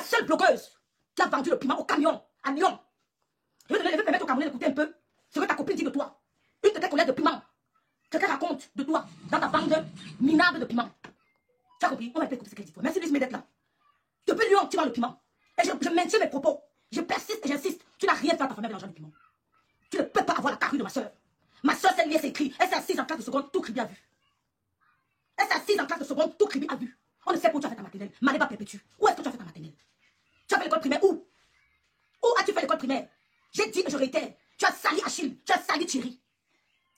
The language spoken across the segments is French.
seule blogueuse qui a vendu le piment au camion à Lyon. Je vais permettre aux Camerounais d'écouter un peu ce que ta copine dit de toi. Une de tes collègues de piment. Quelqu'un raconte de toi dans ta vente minable de piment. Tu as compris? On va écouter ce qu'elle dit de toi. Merci Lucie d'être là. Depuis Lyon, tu vends le piment. Et je maintiens mes propos. Je persiste et j'insiste. Tu n'as rien fait à ta famille avec l'argent du piment. Tu ne peux pas avoir la carrure de ma soeur. Ma soeur, c'est liée, c'est écrit. Elle s'est assise en classe de seconde, tout cribi a vu. Elle s'est assise en classe de seconde, tout cribi a vu. On ne sait pas où tu as fait ta maternelle. Maléba perpétue. Où est-ce que tu as fait ta maternelle? Tu as fait l'école primaire où? Où as-tu fait l'école primaire? J'ai dit et je réitère. Tu as sali Achille. Tu as sali Thierry.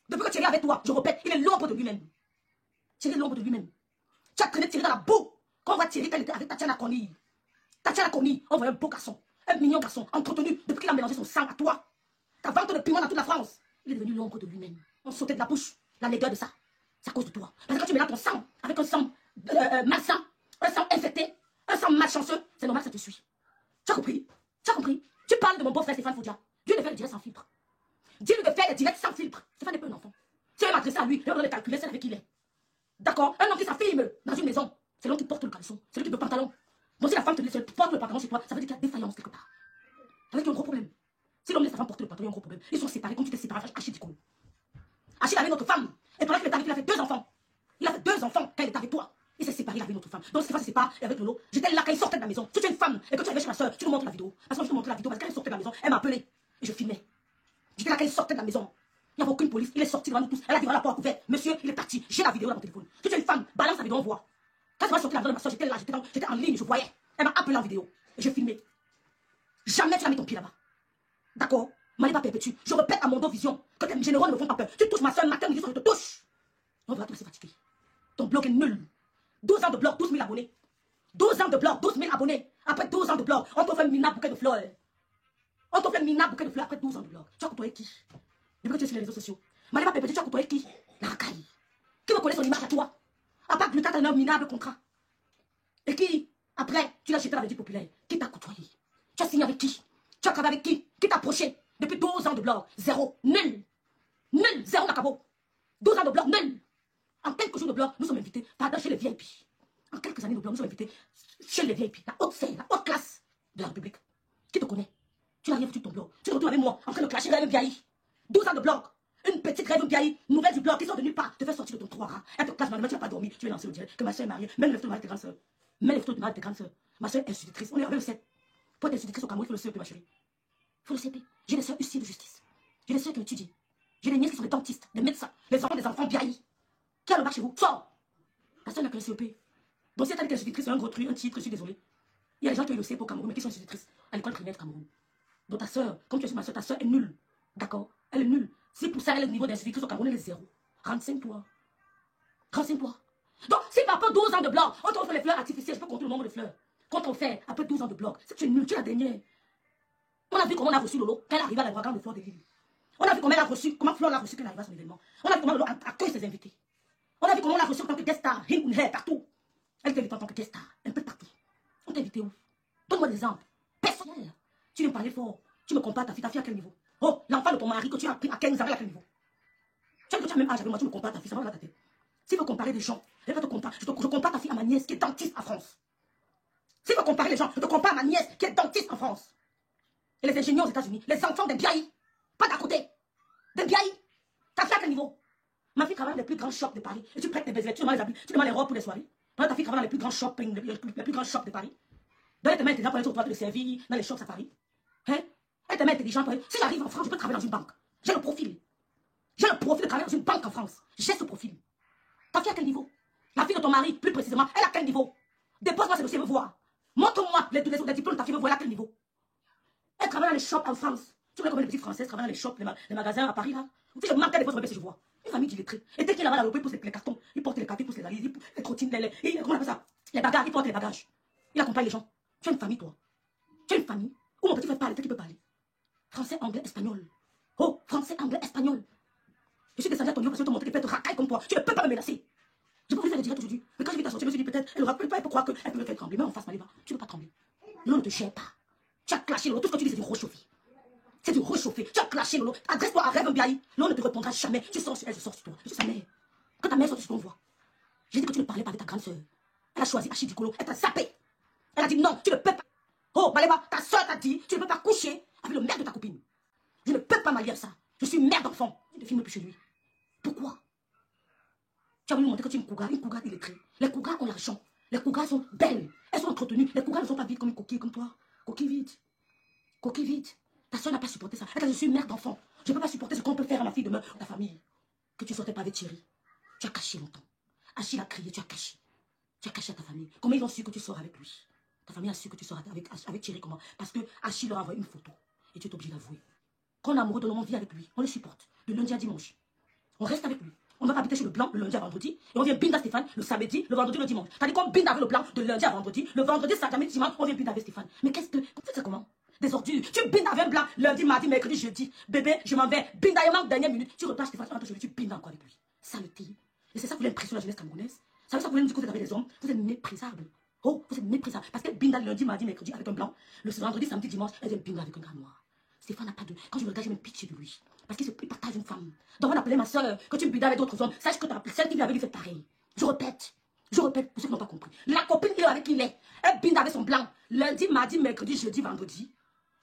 Depuis que Thierry est avec toi, je répète, il est l'ombre de lui-même. Thierry est l'ombre de lui-même. Tu as traîné Thierry dans la boue. Quand on voit Thierry, elle était avec Tatiana Conny. Tatiana Conny, on voit un beau garçon. Un mignon garçon, entretenu depuis qu'il a mélangé son sang à toi. Ta vente de piment dans toute la France. Il est devenu l'ombre de lui-même. On sautait de la bouche. La laideur de ça. C'est à cause de toi. Parce que quand tu mélanges ton sang avec un sang malsain, un sang infecté, un sang malchanceux, c'est normal que ça te suit. Tu as compris? Tu as compris? Tu parles de mon beau-frère Stéphane Foudia. Dieu ne fait le direct sans filtre. Dis-lui de faire le direct sans filtre. Stéphane n'est pas un enfant. Si elle m'adresse à lui, il va le calculer, c'est avec qui il est. D'accord? Un homme qui s'affirme dans une maison, c'est l'homme qui porte le caleçon, c'est lui qui porte le pantalon. Donc si la femme te dit porte le pantalon chez toi, ça veut dire qu'il y a défaillance quelque part. Ça veut dire qu'il y a un gros problème. Si l'homme laisse sa femme porter le pantalon, il y a un gros problème. Ils sont séparés comme tu t'es séparé avec Achille Dicolo. Achille avait notre femme. Et pendant qu'il est arrivé, il a fait 2 enfants. Il a fait 2 enfants quand il est avec toi. Il s'est séparé, il avait notre femme. Donc Stéphane se sépare et avec Lolo. J'étais là quand il sortait de la maison. Si tu es une femme et que tu arrives chez ma soeur, tu nous montres la vidéo. Parce que je te montre la vidéo parce que quand il sortait de la maison, elle m'a appelé. Et je filmais. J'étais là quand il sortait de la maison. Il n'y avait aucune police. Il est sorti devant nous tous. Elle a dit voilà la porte ouverte. Monsieur, il est parti. J'ai la vidéo dans mon téléphone. Si tu es une femme, balance la vidéo, on voit. Quand je suis sorti de la maison de ma soeur, j'étais là, j'étais en ligne, je voyais. Elle m'a appelé en vidéo. Et je filmais. Jamais tu n'as mis ton pied là-bas. D'accord? Maléba perpétue. Je répète à mon dos vision que tes généraux ne me font pas peur. Tu touches ma soeur matin, midi, soir, je te touche. On va te laisser fatiguer. Ton blog est nul. 12 ans de blog, 12 000 abonnés. 12 ans de blog, 12 000 abonnés. Après 12 ans de blog, on t'offre un minable bouquet de fleurs. On t'offre un minable bouquet de fleurs après 12 ans de blog. Tu as côtoyé qui? Depuis que tu es sur les réseaux sociaux. Maléba perpétue, tu as côtoyé qui? La racaille. Qui me connaît son image à toi? À part Glutat, un minable contrat. Et qui, après, tu l'as jeté dans la vie populaire. Qui t'a côtoyé? Tu as signé avec qui? Tu as travaillé avec qui? Qui t'a approché? Depuis 12 ans de blog, 0, nul. Nul, 0 Nakabo. 12 ans de blog, nul. En quelques jours de blog, nous sommes invités chez les VIP. En quelques années de blog, nous sommes invités chez les VIP. La haute scène, la haute classe de la République. Qui te connaît? Tu n'as rien foutu de ton blog. Tu te retrouves avec moi en train de clasher Rêve Biaï. 12 ans de blog. Une petite Rêve Biaï, nouvelle du blog qui sort de nulle part. Te fait sortir de ton 3 rats. Elle te classe, tu n'as pas dormi. Tu es lancé au direct. Que ma soeur est mariée. Même le photo de tes grandes soeurs. Même les photos de tes grandes soeurs. Ma soeur est institutrice. On est avec le 7. Pour être institutrice au Cameroun, il faut le CEP, ma chérie. Il faut le CP. J'ai des soeurs huissiers de justice. J'ai des soeurs qui étudient. J'ai des nièces qui sont des dentistes, des médecins, les enfants des enfants biaïs. Qui a le bac chez vous? Sors! La soeur n'a que le CEP. Donc si elle a dit qu'elle est institutrice, c'est un gros truc, un titre, je suis désolé. Il y a des gens qui ont eu le CEP au Cameroun, mais qui sont institutrices à l'école primaire du Cameroun. Donc ta soeur, comme tu es ma soeur, ta soeur est nulle. D'accord? Elle est nulle. Si pour ça, elle est au niveau d'institutrice au Cameroun, elle est 0. Renseigne-toi. Renseigne-toi. Donc, si après 12 ans de blog, on t'offre les fleurs artificielles, je peux compter le nombre de fleurs. Quand on fait après 12 ans de blog, c'est que tu es nul, tu es la dernière. On a vu comment on a reçu Lolo quand elle arrive à la programme de Fleur de Lille. On a vu comment elle a reçu, comment Fleur l'a reçu quand elle arrive à son événement. On a vu comment Lolo accueille ses invités. On a vu comment on l'a reçu en tant que guest star, partout. Elle t'invite en tant que guest star, un peu partout. On t'a invité où? Donne-moi des exemples. Personnel. Tu viens me parler fort. Tu me compares ta fille à quel niveau? Oh, l'enfant de ton mari que tu as pris à 15 ans, à quel niveau? Tu as le même âge avec moi, tu me compares ta fille, ça va dans ta tête. S'il veut comparer des gens, elle va te comparer. Je compare ta fille à ma nièce qui est dentiste en France. S'il veut comparer les gens, je te compare à ma nièce qui est dentiste en France. Et les ingénieurs aux États-Unis, les enfants des biaïs, pas d'à côté. Des biaïs. Ta fille à quel niveau? Ma fille travaille dans les plus grands shops de Paris. Et tu prêtes tes baisers, tu demandes les habits, tu demandes les robes pour les soirées. Ta fille travaille dans les plus grands shopping, les plus grands shops de Paris. Donc elle te met intelligent pour aller sur toi de servir dans les shops à Paris. Hein? Elle te met intelligent pour aller. Si j'arrive en France, je peux travailler dans une banque. J'ai le profil. J'ai le profil de travailler dans une banque en France. J'ai ce profil. Ta fille à quel niveau? La fille de ton mari, plus précisément, elle à quel niveau? Dépose-moi ce dossier, veux voir. Montre-moi les diplômes de ta fille, veux voir à quel niveau. Elle travaille dans les shops en France. Tu vois combien de petites françaises travaillent dans les shops, les magasins à Paris là? Si je manque des fois, si je vois. Une famille d'illettrés. Et dès qu'il est là-bas, il pousse les cartons, il porte les cartons, il pousse les valises, il pousse les trottines, comment on appelle ça? Les bagages, il porte les bagages. Il accompagne les gens. Tu as une famille, toi. Tu as une famille où mon petit frère parle, qui peut parler? Français, anglais, espagnol. Oh, français, anglais, espagnol. Je suis descendu à ton niveau parce que je te montrer qu'il peut être racaille comme toi. Tu ne peux pas me menacer. Je peux vous faire le direct aujourd'hui. Mais quand je vais t'assortir, je me suis dit peut-être, elle aura peut pas croire qu'elle peut me faire trembler. Mais en face, Maléva, tu ne peux pas trembler. Lolo ne te gère pas. Tu as clashé Lolo. Tout ce que tu dis, c'est du réchauffé. C'est du réchauffé. Tu as clashé Lolo. Adresse-toi à Rêve Biaï. Lolo ne te répondra jamais. Tu sors sur elle, je sors sur toi. Je suis sa mère. Quand ta mère sort sur ton voix, j'ai dit que tu ne parlais pas avec ta grande soeur. Elle a choisi Achille Dicolo. Elle t'a sapé. Elle a dit non, tu ne peux pas. Oh, Maléba, ta soeur t'a dit, tu ne peux pas coucher avec le mère de ta copine. Je ne peux pas m'allier à ça. Je suis mère d'enfant. Tu ne filmes plus chez lui. Pourquoi? Tu as voulu montrer que tu es une cougar illettrée. Les cougars ont l'argent. Les cougars sont belles. Elles sont entretenues. Les cougars ne sont pas vides comme une coquille comme toi. Coquille vide. Coquille vide. Ta soeur n'a pas supporté ça. Elle a dit, je suis mère d'enfant. Je ne peux pas supporter ce qu'on peut faire à ma fille demain, ta famille. Que tu ne sortais pas avec Thierry. Tu as caché longtemps. Achille a crié, tu as caché. Tu as caché à ta famille. Comment ils ont su que tu sors avec lui? Ta famille a su que tu sors avec Thierry comment? Parce que Achille leur a envoyé une photo. Et tu es obligé d'avouer. Quand on est amoureux de l'homme, on vit avec lui. On le supporte. De lundi à dimanche. On reste avec lui. On ne va pas habiter chez le blanc le lundi à vendredi. Et on vient binder Stéphane le samedi, le vendredi, le dimanche. T'as dit qu'on binde avec le blanc de lundi à vendredi. Le vendredi, samedi, dimanche, on vient binder avec Stéphane. Mais qu'est-ce que... Tu sais comment? Des ordures. Tu bindes avec un blanc lundi, mardi, mercredi, jeudi. Bébé, je m'en vais. Bindaillement, dernière minute. Tu repars Stéphane, tu bindes encore avec lui. Saleté. Et c'est ça qui voulait impressionner la jeunesse camerounaise. Ça veut ça que vous voulez nous dire que vous êtes avec des hommes. Vous êtes méprisables. Oh, vous êtes méprisables. Parce qu'elle binda le lundi, mardi, mercredi avec un blanc. Le vendredi, samedi, dimanche, elle vient binder avec un gars noir. Stéphane n'a pas de... Quand je le regarde, j'ai même pitié de lui. Parce qu'il partage une femme. Donc on appelait ma soeur, que tu me bidais avec d'autres hommes. Sache que celle qui lui avait dit fait pareil. Je répète, pour ceux qui n'ont pas compris. La copine il est avec qui il est. Elle binde avec son blanc. Lundi, mardi, mercredi, jeudi, vendredi.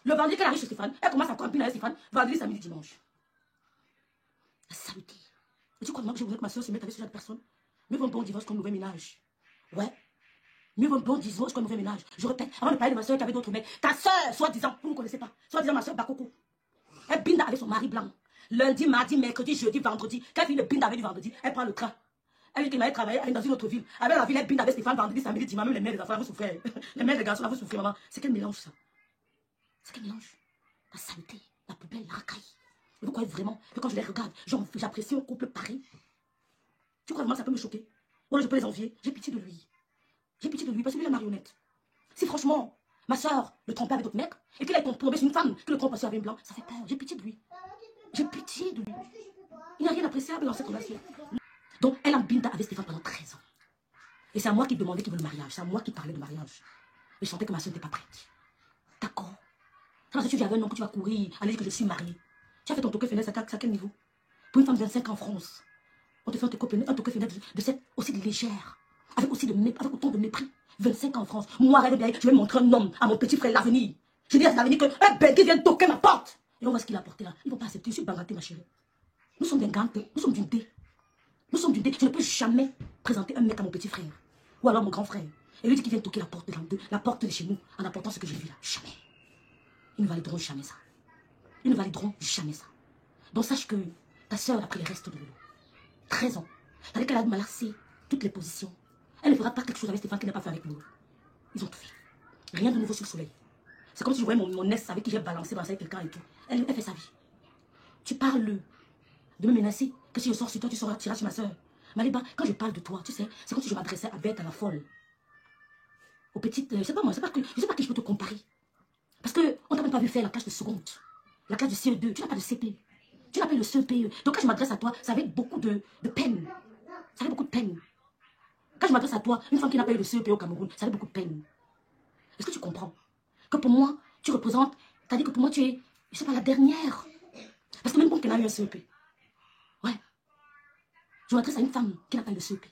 Le vendredi qu'elle arrive chez Stéphane, elle commence à encore binder avec Stéphane. Vendredi, samedi, dimanche. La saleté. Et tu crois vraiment que je voudrais que ma soeur se mette avec ce genre de personne? Mieux vaut un bon divorce qu'un mauvais ménage. Ouais. Mieux vaut un bon divorce qu'un mauvais ménage. Je répète, avant de parler de ma soeur qui avait d'autres mecs. Ta soeur, soi-disant, vous ne connaissez pas. Soi-disant ma soeur Bakoko. Elle binde avec son mari blanc. Lundi, mardi, mercredi, jeudi, vendredi. Quand elle finit de binde avec du vendredi, elle prend le train. Elle dit qu'elle allait travailler, elle est dans une autre ville. Avec la ville, elle binde avec Stéphane vendredi, samedi, dimanche. Même les mères des enfants, vous souffrez. Les mères des garçons, vous souffrez, maman. C'est quel mélange, ça? C'est quel mélange? La saleté, la poubelle, la racaille. Et vous croyez vraiment que quand je les regarde, j'apprécie un couple pareil? Tu crois vraiment que ça peut me choquer? Ou alors je peux les envier? J'ai pitié de lui. J'ai pitié de lui parce que lui est la marionnette. Si franchement, ma soeur le trompait avec d'autres mecs, et qu'il est tombé sur une femme qui le trompe aussi avec un blanc, ça fait peur. J'ai pitié de lui. J'ai pitié de lui. Il n'y a rien d'appréciable dans cette relation. Donc, elle a binda avec Stéphane pendant 13 ans. Et c'est à moi qui demandais qu'il veut le mariage. C'est à moi qui parlais de mariage. Et je sentais que ma soeur n'était pas prête. D'accord. Parce que tu dis avec un homme que tu vas courir, aller dire que je suis mariée. Tu as fait ton toque fenêtre à quel niveau? Pour une femme de 25 ans en France, on te fait un toque fenêtre de cette aussi légère, avec autant de mépris. 25 ans en France. Moi, je vais montrer un homme à mon petit frère l'avenir. Je dis à l'avenir qu'un bébé vient toquer ma porte. Et on voit ce qu'il a apporté là. Ils ne vont pas accepter. Je suis bangaté, ma chérie. Nous sommes des gantés. Nous sommes d'une dé. Nous sommes d'une dé. Je ne peux jamais présenter un mec à mon petit frère. Ou alors mon grand frère. Et lui dit qu'il vient toquer la porte de chez nous en apportant ce que j'ai vu là. Jamais. Ils ne valideront jamais ça. Ils ne valideront jamais ça. Donc sache que ta soeur a pris les restes de l'eau. 13 ans. C'est-à-dire qu'elle a malassé toutes les positions. Elle ne fera pas quelque chose avec Stéphane qu'elle n'a pas fait avec nous. Ils ont tout fait. Rien de nouveau sur le soleil. C'est comme si je voyais mon ex avec qui j'ai balancé avec quelqu'un et tout. Elle fait sa vie. Tu parles de me menacer que si je sors sur toi, tu tireras sur ma soeur. Maléba, quand je parle de toi, tu sais, c'est comme si je m'adressais à Bête, à la folle. Aux petites... je sais pas moi, je sais pas qui je peux te comparer. Parce qu'on t'a même pas vu faire la classe de seconde. La classe de CE2. Tu n'as pas de CP. Tu n'as pas le CPE. Donc quand je m'adresse à toi, ça avec beaucoup de peine. Ça avec beaucoup de peine. Quand je m'adresse à toi, une femme qui n'a pas eu le CEP au Cameroun, ça avec beaucoup de peine. Est-ce que tu comprends? Que pour moi, tu représentes, t'as dit que pour moi, tu es, je sais pas, la dernière. Parce que même pour qu'elle a eu un CEP. Ouais. Je m'adresse à une femme qui n'a pas eu le CEP.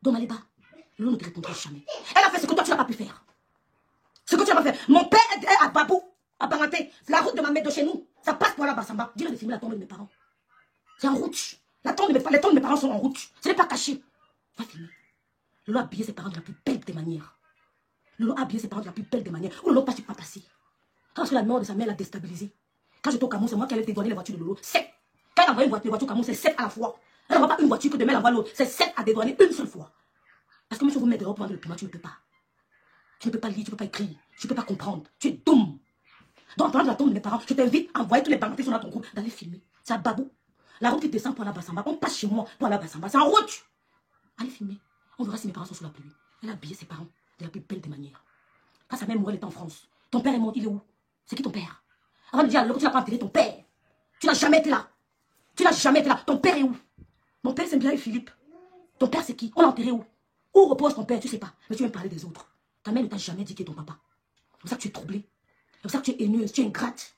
Donc, Maléba, l'eau ne te répondra jamais. Elle a fait ce que toi, tu n'as pas pu faire. Ce que tu n'as pas fait. Mon père est à Babou, à Baraté. La route de ma mère de chez nous, ça passe pour la Bassamba. Dis-le de filmer la tombe de mes parents. C'est en route. Les tombes de mes parents sont en route. Ce n'est pas caché. Va filmer. Lolo a habillé ses parents de la plus belle des manières. Lolo a habillé ses parents de la plus belle des manières. Où Lolo passe du pas passé. Parce que la mort de sa mère l'a déstabilisé. Quand j'étais au Cameroun, c'est moi qui allais dédouaner les voitures de Lolo. 7. Quand elle envoie une voiture au Cameroun, c'est 7 à la fois. Elle n'envoie pas une voiture que demain elle envoie l'autre. C'est 7 à dédouaner une seule fois. Parce que même si vous mettez pour vendre le piment, tu ne peux pas. Tu ne peux pas lire, tu ne peux pas écrire. Tu ne peux pas comprendre. Tu es doux. Donc en parlant de la tombe de mes parents, je t'invite à envoyer tous les banquiers qui sont dans ton groupe d'aller filmer. C'est à Babou. La route qui descend pour la Bassamba. On passe chez moi pour la Bassamba. C'est en route. Allez filmer. On verra si mes parents sont sous la pluie. Elle a habillé ses parents de la plus belle des manières. Quand sa mère mourait, elle était en France. Ton père est mort, il est où? C'est qui ton père? Avant de dire alors que tu n'as pas enterré ton père. Tu n'as jamais été là. Tu n'as jamais été là. Ton père est où? Mon père, c'est bien Philippe. Ton père, c'est qui? On l'a enterré où? Où repose ton père? Tu sais pas. Mais tu veux me parler des autres. Ta mère ne t'a jamais dit qui est ton papa. C'est pour ça que tu es troublée. C'est pour ça que tu es haineuse, tu es ingrate.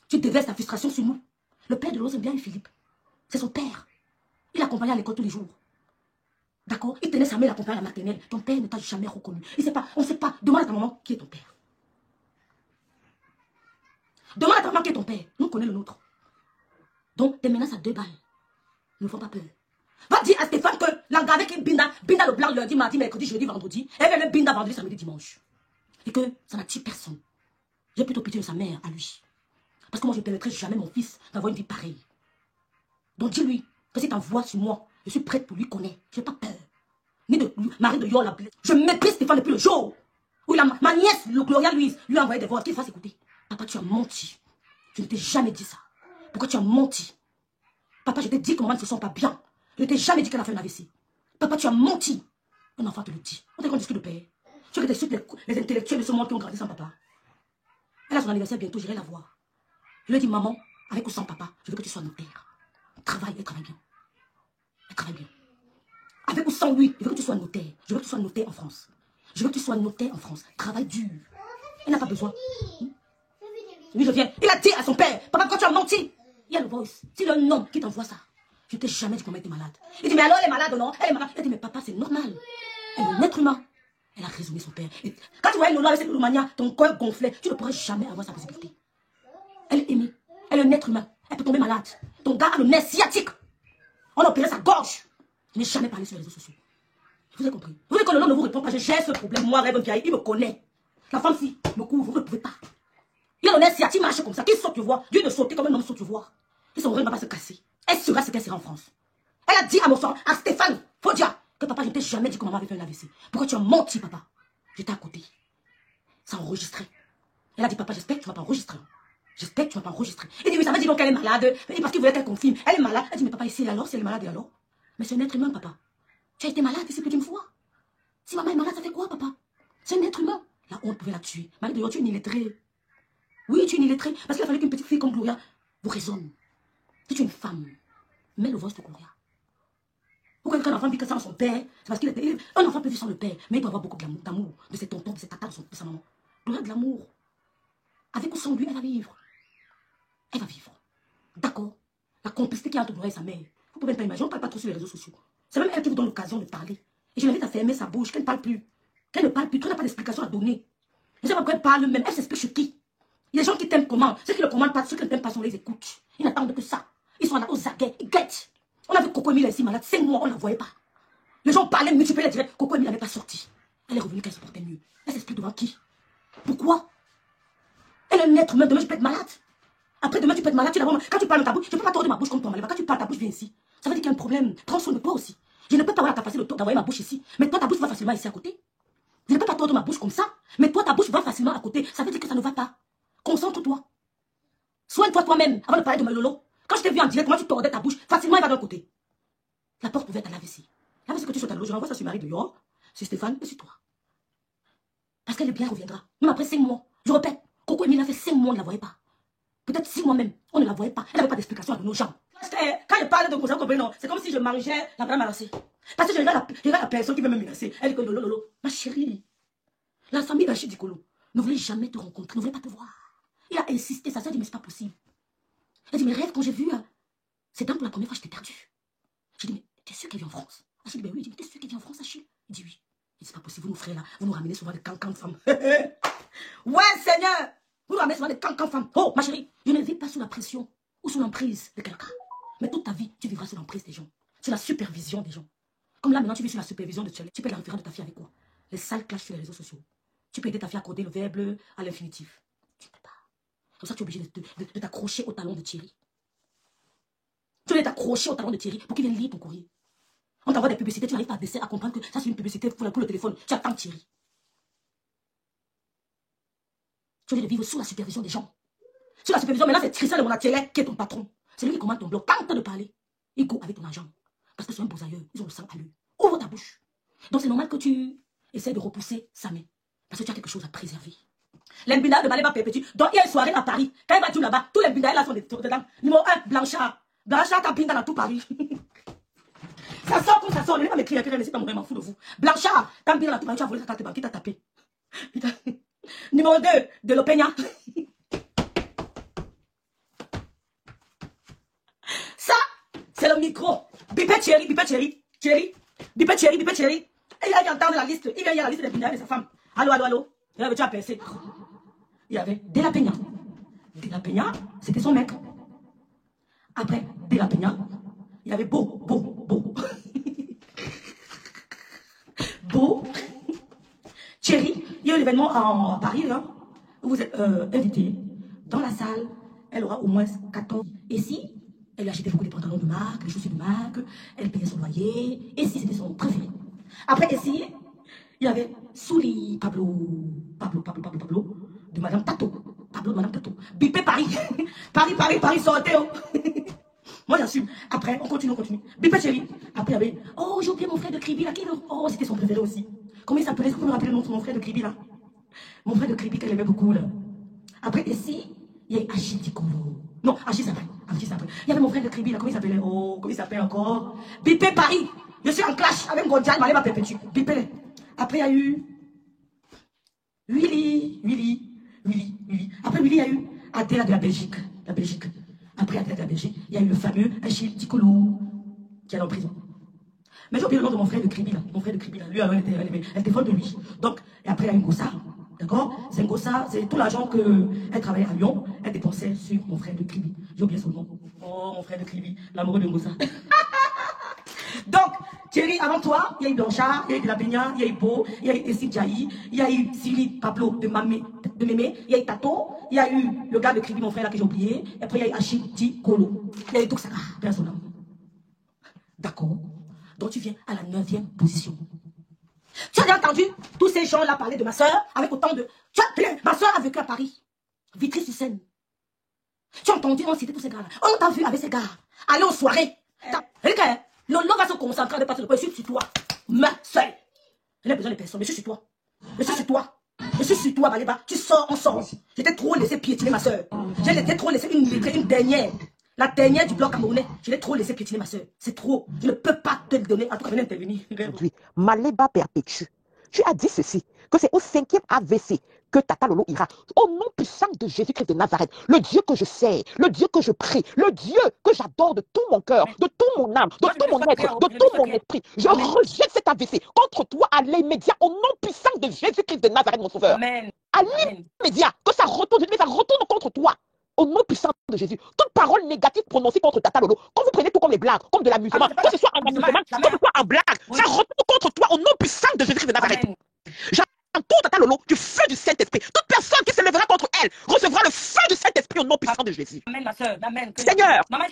Tu déverses ta frustration sur nous. Le père de l'autre, c'est bien Philippe. C'est son père. Il l'accompagnait à l'école tous les jours. D'accord? Il tenait sa mère, l'accompagnait à la maternelle. Ton père ne t'a jamais reconnu. Il sait pas, on ne sait pas. Demande à ta maman qui est ton père. Demande à ta maman qui est ton père. Nous connaissons le nôtre. Donc, tes menaces à 2 balles ne font pas peur. Va dire à Stéphane que l'engagé avec une binda le blanc lundi, mardi, mercredi, jeudi, vendredi, et elle le binda vendredi, samedi, dimanche. Et que ça n'attire personne. J'ai plutôt pitié de sa mère à lui. Parce que moi, je ne permettrai jamais mon fils d'avoir une vie pareille. Donc dis-lui que si t'envoies sur moi, je suis prête pour lui connaître. Je n'ai pas peur. Ni de Marie de Yor la blesse. Je méprise Stéphane depuis le jour où ma nièce, Gloria Louise, lui a envoyé des voix qu'il fasse écouter. Papa, tu as menti. Je ne t'ai jamais dit ça. Pourquoi tu as menti? Papa, je t'ai dit que maman ne se sent pas bien. Je ne t'ai jamais dit qu'elle a fait un AVC. Papa, tu as menti. Un enfant te le dit. On t'a qu'on discute de père. Tu veux que tu les intellectuels de ce monde qui ont grandi sans papa. Elle a son anniversaire bientôt, j'irai la voir. Je lui ai dit, maman, avec ou sans papa, je veux que tu sois notaire. Travaille, elle travaille bien. Elle travaille bien. Avec ou sans lui, je veux que tu sois notaire. Je veux que tu sois notaire en France. Je veux que tu sois notaire en France. Travaille dur. Elle n'a pas besoin. Oui, je viens. Il a dit à son père, papa, quand tu as menti, il y a le voice. Si le nom qui t'envoie ça, je ne t'ai jamais dit qu'on était malade. Il dit, mais alors elle est malade, non? Elle est malade. Elle dit, mais papa, c'est normal. Elle est un être humain. Elle a raisonné son père. Et quand tu vois une Lola avec cette Lomania, ton corps gonflé, tu ne pourrais jamais avoir sa possibilité. Elle est aimée. Elle est un être humain. Elle peut tomber malade. Ton gars a le nerf sciatique. On a opéré sa gorge. Je n'ai jamais parlé sur les réseaux sociaux. Vous avez compris? Vous voulez que le nom ne vous réponde pas? Je gère ce problème. Moi, Rêve Ndiaye, il me connaît. La femme, si, me couvre, vous ne pouvez pas. Il a le nerf sciatique, marche comme ça. Qui saute, tu vois? Dieu de sauter comme un homme saute, tu vois. Et son oreille ne va pas se casser. Elle sera ce qu'elle sera en France. Elle a dit à mon soeur, à Stéphane Fodia, que papa, je ne t'ai jamais dit que maman avait fait un AVC. Pourquoi tu as menti, papa? J'étais à côté. Ça enregistré. Elle a dit, papa, j'espère que tu ne vas pas enregistrer. J'espère que tu ne vas pas enregistrer. Il dit, oui, ça veut dire donc qu'elle est malade. Parce qu'il voulait qu'elle confirme. Elle est malade. Elle dit, mais papa, ici, alors, si elle est malade, et alors? Mais c'est un être humain, papa. Tu as été malade ici plus d'une fois. Si maman est malade, ça fait quoi, papa? C'est un être humain. La honte pouvait la tuer. Marie de Yor, tu es une illettrée. Oui, tu es une illettrée. Parce qu'il a fallu qu'une petite fille comme Gloria vous raisonne. Si tu es une femme, mets le voice de Gloria. Pourquoi qu'un enfant vit que sans son père? C'est parce qu'il était. Un enfant peut vivre sans le père, mais il doit avoir beaucoup d'amour, de ses tontons, de ses tatas, de sa maman. Gloria a de l'amour. Avec ou sans lui, elle va vivre. Elle va vivre. D'accord? La complicité qu'il y a entre Gloria et sa mère. Vous pouvez même pas imaginer, on ne parle pas trop sur les réseaux sociaux. C'est même elle qui vous donne l'occasion de parler. Et je l'invite à fermer sa bouche, qu'elle ne parle plus. Qu'elle ne parle plus, qu'elle n'a pas d'explication à donner. Je ne sais pas pourquoi elle parle même, elle s'explique sur qui. Il y a des gens qui t'aiment comment? Ceux qui ne le commandent pas, ceux qui ne t'aiment pas, on les écoute. Ils n'attendent que ça. Ils sont là aux aguets, ils guettent. On a vu Coco Emile ici malade, 5 mois, on ne la voyait pas. Les gens parlaient, multipliaient les directs. Coco Emile n'avait pas sorti. Elle est revenue qu'elle se portait mieux. Elle s'explique devant qui? Pourquoi? Elle est un être humain, demain je peux être malade. Après demain tu peux être malade, quand tu parles de ta bouche, je ne peux pas tordre ma bouche comme toi, mais quand tu parles ta bouche, viens ici. Ça veut dire qu'il y a un problème. Prends soin de toi aussi. Je ne peux pas avoir la capacité d'envoyer ma bouche ici. Mais toi, ta bouche va facilement ici à côté. Je ne peux pas tordre ma bouche comme ça. Mais toi, ta bouche va facilement à côté. Ça veut dire que ça ne va pas. Concentre-toi. Soigne-toi toi-même avant de parler de ma lolo. Quand je t'ai vu en direct, comment tu tordais ta bouche, facilement elle va d'un côté. La porte pouvait être à l'AVC. L'AVC que tu sois à l'eau, je renvoie ça sur Marie de Yor, sur Stéphane et sur toi. Parce qu'elle est bien reviendra. Même après 5 mois. Je répète, Coco Emile a fait 5 mois, on ne la voyait pas. Peut-être 6 mois même, on ne la voyait pas. Elle n'avait pas d'explication à donner aux gens. Quand je parle de Gonzalo Cobreno, c'est comme si je mangeais la vraie malassée. Parce que je regarde la personne qui veut me menacer. Elle dit que lolo. Ma chérie, la famille d'Achille Dikolo ne voulait jamais te rencontrer, ne voulait pas te voir. Il a insisté, ça s'est dit, mais c'est pas possible. Elle dit, mais rêve, quand j'ai vu, c'est donc pour la première fois que je t'ai perdu. J'ai dit, mais t'es sûr qu'elle vient en France? Achille dit, ben oui. Il dit, mais t'es sûr qu'elle vient en France, Achille? Il dit, oui. Il dit, c'est pas possible, vous nous frères là, vous nous ramenez souvent des cancans de femmes. Ouais, Seigneur! Vous nous ramenez souvent des cancans de femmes. Oh, ma chérie, je ne vis pas sous la pression ou sous l'emprise de quelqu'un. Mais toute ta vie, tu vivras sous l'emprise des gens. Sous la supervision des gens. Comme là, maintenant, tu vis sous la supervision de Tchèle. Tu peux la référence de ta fille avec quoi? Les sales clashs sur les réseaux sociaux. Tu peux aider ta fille à coder le verbe à l'infinitif. Tu ne peux pas. Comme ça, tu es obligé de t'accrocher au talon de Thierry. Tu dois t'accrocher au talon de Thierry pour qu'il vienne lire ton courrier. On t'envoie des publicités, tu n'arrives pas à comprendre que ça c'est une publicité pour le téléphone. Tu attends Thierry. Tu es de vivre sous la supervision des gens. Sous la supervision, maintenant c'est Christian de Monatielé qui est ton patron. C'est lui qui commande ton blog. Tente de parler. Il go avec ton argent. Parce que c'est un beau ailleurs. Ils ont le sang à lui. Ouvre ta bouche. Donc c'est normal que tu essaies de repousser sa main. Parce que tu as quelque chose à préserver. Les Mbina de Maléba perpétue. Donc il y a une soirée à Paris. Quand il va dire là-bas, tous les Mbina là sont dedans. Numéro 1, Blanchard. Blanchard t'as Binda dans tout Paris. Ça sort comme ça sort. Ne pas m'écrire, ne pas mourir, m'en fous de vous. Blanchard, t'as Binda dans tout Paris. Tu as volé sa carte bancaire, t'as tapé. Numéro 2, de l'Opénia. Ça, c'est le micro. Bipet Thierry, Bipet Thierry. Thierry, Bipet Thierry, Bipet Thierry. Et il a entendre la liste. Il vient, il y a la liste des Binda de sa femme. Allô, allô, allô. Il avait déjà percé. Il y avait De La Peña. De la Peña, c'était son mec. Après, De la Peña, il y avait Beau. Beau. Thierry, il y a eu l'événement à Paris, là, où vous êtes invité. Dans la salle, elle aura au moins 14. Et si elle achetait beaucoup de pantalons de marque, des chaussures de marque, elle payait son loyer. Et si c'était son préféré. Après, ici, il y avait Souli Pablo, de Madame Tato. Pablo de Madame Tato. Bipé Paris. Paris, sortez. Oh. Moi, j'assume. Après, on continue. Bipé chérie. Après, il y avait, oh, j'ai oublié mon frère de Kribi, là. Oh, c'était son préféré aussi. Comment il s'appelait? Est-ce que vous me rappelez le nom de mon frère de Kribi, là? Mon frère de Kribi, qu'elle aimait beaucoup, là. Après, ici, il y a Achille Dikolo. Non, Achille s'appelle. Il y avait mon frère de Kribi, là. Comment il s'appelait? Oh, comment il s'appelle encore? Bipé Paris. Je suis en clash avec Gondia, il m'allait ma perpétue. Bipé. Après, il y a eu Willy. Après Willy, il y a eu Adela de la Belgique. Après Adela de la Belgique, il y a eu le fameux Achille Dikolo qui est allé en prison. Mais j'ai oublié le nom de mon frère de Kribi, là. Lui, alors, elle était folle de lui. Donc, et après, il y a une Gossa. D'accord? C'est Ngossa, c'est tout l'argent qu'elle travaillait à Lyon, elle dépensait sur mon frère de Kribi. J'ai oublié son nom. Oh, mon frère de Kribi, l'amoureux de Ngossa. Donc, Thierry, avant toi, il y a eu Blanchard, il y a eu de la Peña, il y a eu Beau, il y a eu Essie Djaï, il y a eu Cyril Pablo de Mémé, il y a eu Tato, il y a eu le gars de Kribi, mon frère là que j'ai oublié, et après il y a eu Achille Kolo. Il y a eu Toksaka, personne. D'accord. Donc tu viens à la 9e position. Tu as bien entendu tous ces gens-là parler de ma soeur avec autant de... Ma soeur a vécu à Paris, Vitry-sur-Seine. Tu as entendu, on citait tous ces gars-là. On t'a vu avec ces gars, aller aux soirées. Regarde, Lolo va se concentrer de partir de quoi. Je suis sur toi, ma soeur. Je n'ai besoin de personne, mais je suis sur toi. Je suis sur toi, Baléba. Tu sors, on sort. Je t'ai trop laissé piétiner ma soeur. Je t'ai trop laissé une dernière. La dernière du bloc camerounais. Je l'ai trop laissé piétiner ma soeur. C'est trop. Je ne peux pas te le donner. En tout cas, venez intervenir. Maléba perpétue. Tu as dit ceci, que c'est au 5e AVC que Tata Lolo ira. Au nom puissant de Jésus-Christ de Nazareth, le Dieu que je sais, le Dieu que je prie, le Dieu que j'adore de tout mon cœur, de tout mon âme, de tout mon être, de tout mon esprit. Je rejette cet AVC contre toi à l'immédiat, au nom puissant de Jésus-Christ de Nazareth, mon sauveur. Amen. À l'immédiat, que ça retourne contre toi. Au nom puissant de Jésus, toute parole négative prononcée contre Tata Lolo, quand vous prenez tout comme des blagues, comme de l'amusement, que ce soit en amusement, que ce soit en blague, ça retourne contre toi au nom puissant de Jésus-Christ de Nazareth. J'entoure Tata Lolo du feu du Saint-Esprit. Toute personne qui se lèvera contre elle recevra le feu du Saint-Esprit au nom puissant de Jésus. Amen, ma soeur. Amen. Seigneur, Maman,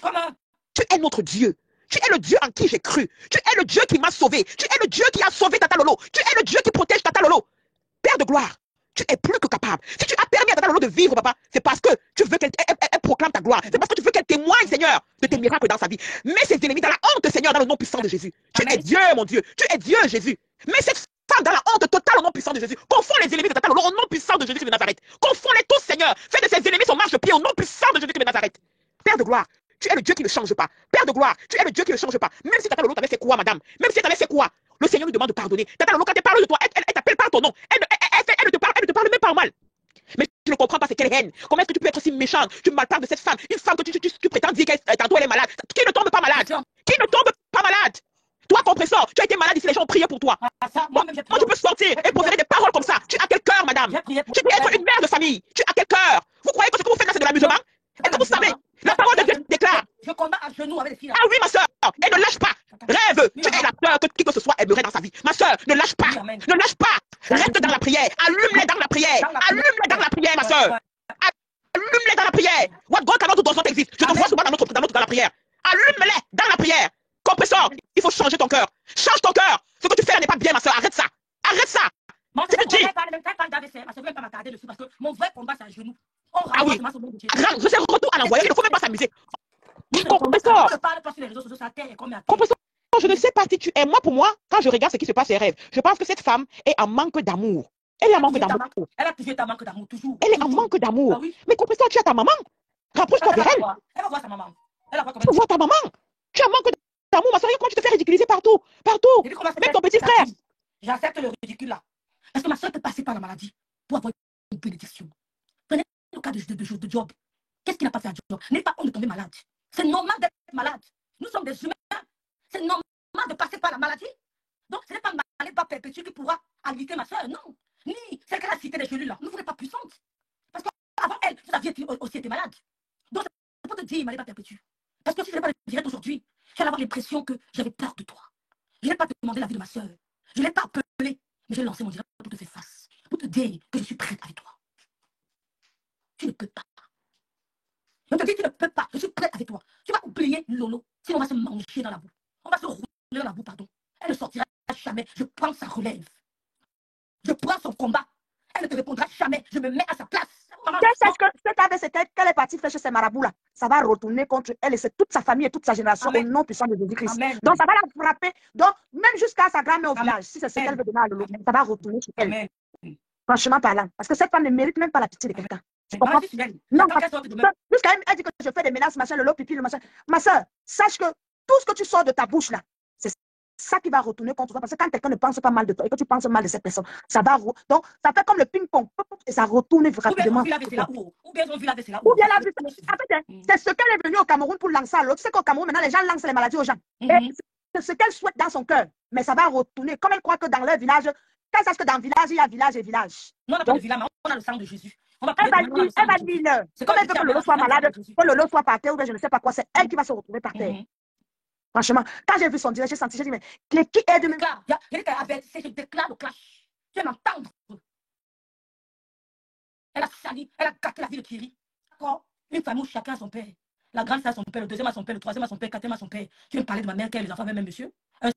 tu es notre Dieu. Tu es le Dieu en qui j'ai cru. Tu es le Dieu qui m'a sauvé. Tu es le Dieu qui a sauvé Tata Lolo. Tu es le Dieu qui protège Tata Lolo. Père de gloire, tu es plus que capable. Si tu as permis à Tata Lolo de vivre, papa, c'est parce que tu veux qu'elle proclame ta gloire. C'est parce que tu veux qu'elle témoigne, Seigneur, de tes miracles dans sa vie. Mets ses ennemis dans la honte, Seigneur, dans le nom puissant de Jésus. Tu es Dieu, mon Dieu. Tu es Dieu, Jésus. Mets cette femme dans la honte totale au nom puissant de Jésus. Confonds les ennemis de Tata Lolo au nom puissant de Jésus de Nazareth. Confonds-les tous, Seigneur. Fais de ses ennemis son marche-pied au nom puissant de Jésus de Nazareth. Père de gloire, tu es le Dieu qui ne change pas. Père de gloire, tu es le Dieu qui ne change pas. Même si Tata Lolo t'avait fait quoi, madame? Même si elle t'avait fait quoi? Le Seigneur lui demande de pardonner. Tata Lolo, quand elle parle de toi, elle t'appelle par ton nom. Elle ne te parle même pas en mal. Mais tu ne comprends pas c'est quelle haine. Comment est-ce que tu peux être si méchante? Tu me parles de cette femme. Une femme que tu prétends dire qu'elle tantôt elle est malade. Qui ne tombe pas malade? Qui ne tombe pas malade? Toi, compresseur, tu as été malade ici, les gens ont prié pour toi. Comment tu peux sortir et poser des paroles comme ça? Tu as quel cœur, madame? Tu peux être une mère de famille. Tu as quel cœur? Vous croyez que ce que vous faites là, c'est de l'amusement? Est-ce que vous savez? La parole de Dieu déclare. Je combats à genoux avec les filles. Ah oui, ma soeur, et ne lâche pas. Rêve, tu es la peur que qui que ce soit aimerait dans sa vie. Ma soeur, ne lâche pas. Ne lâche pas. Reste dans la prière. Allume-les dans la prière. Allume-les dans la prière, ma soeur. Allume-les dans la prière. What God cannot do does not exist. Je te vois souvent dans la prière. Allume-les dans la prière. Compresseur, il faut changer ton cœur. Change ton cœur. Ce que tu fais là n'est pas bien, ma soeur. Arrête ça. Arrête ça. Je te dis. Parce que mon vrai combat, c'est à genoux. Ah oui. Je sais, retour à l'envoyer. Il ne faut même pas s'amuser. Compresseur, je ne sais pas si tu es. Moi, pour moi, quand je regarde ce qui se passe, ses rêves, je pense que cette femme est en manque d'amour. Elle est en manque d'amour. Elle a toujours été en manque d'amour, toujours. Elle est en manque d'amour. Ah oui. Mais compresseur, tu as ta maman. Rapproche-toi d'elle. Elle va voir sa maman. Tu vois ta maman. Tu as un manque d'amour, ma soeur. Comment tu te fais ridiculiser partout? Partout. Même ton petit frère. J'accepte le ridicule là. Parce que ma soeur peut passer par la maladie pour avoir une bénédiction. Prenez le cas de Job. Qu'est-ce qu'il n'a pas fait à Job? N'est pas honte de tomber malade. C'est normal d'être malade. Nous sommes des humains. C'est normal de passer par la maladie. Donc, ce n'est pas Maléba perpétue qui pourra alité ma soeur, non. Ni celle qu'elle a cité des cellules là. Ne vous êtes pas puissante. Parce qu'avant elle, vous aviez dit, aussi été malade. Donc, c'est pour te dire, Malé, pas perpétue. Parce que si je n'ai pas le direct aujourd'hui, j'allais avoir l'impression que j'avais peur de toi. Je n'ai pas demandé la vie de ma soeur. Je ne l'ai pas appelé, mais j'ai lancé mon direct pour te faire face. Pour te dire que je suis prête avec toi. Tu ne peux pas. Je te dis, tu ne peux pas. Je suis prête avec toi. Tu vas oublier Lolo. Sinon, on va se manger dans la boue. On va se rouler dans la boue, pardon. Elle ne sortira jamais. Je prends sa relève. Je prends son combat. Elle ne te répondra jamais. Je me mets à sa place. C'est qu'elle est partie faire chez ces marabouts-là. Ça va retourner contre elle et c'est toute sa famille et toute sa génération au nom puissant de Jésus-Christ. Donc, ça va la frapper. Donc, même jusqu'à sa grand-mère au village, si c'est ce qu'elle veut donner à Lolo, ça va retourner sur elle. Franchement parlant. Parce que cette femme ne mérite même pas la pitié de quelqu'un. Tu comprends? Non, jusqu'à elle dit que je fais des menaces, machin, le lot, pipi, le machin. Ma soeur, sache que tout ce que tu sors de ta bouche là, c'est ça qui va retourner contre toi. Parce que quand quelqu'un ne pense pas mal de toi et que tu penses mal de cette personne, ça va. Donc, ça fait comme le ping-pong. Et ça retourne rapidement. Ou bien ils ont vu la vaisselle là. Ou bien la vaisselle. En fait, c'est ce qu'elle est venue au Cameroun pour lancer à l'autre. Tu sais qu'au Cameroun, maintenant, les gens lancent les maladies aux gens. Et c'est ce qu'elle souhaite dans son cœur. Mais ça va retourner. Comme elle croit que dans leur village, qu'elle sache que dans le village, il y a village et village. Non, on n'a pas de village, on a le sang de Jésus. Elle va dire, comme elle veut que Lolo soit malade, que Lolo soit par terre, ou bien je ne sais pas quoi, c'est elle qui va se retrouver par terre. Franchement, quand j'ai vu son direct, j'ai senti, j'ai dit, mais qui aide me. Je déclare le clash. Tu vas m'entendre. Elle a sali, elle a gâté la vie de Thierry. D'accord? Une famille où chacun a son père. La grande a son père, le deuxième a son père, le troisième a son père, le quatrième a son père. Tu veux me parler de ma mère qui a les enfants avec même monsieur?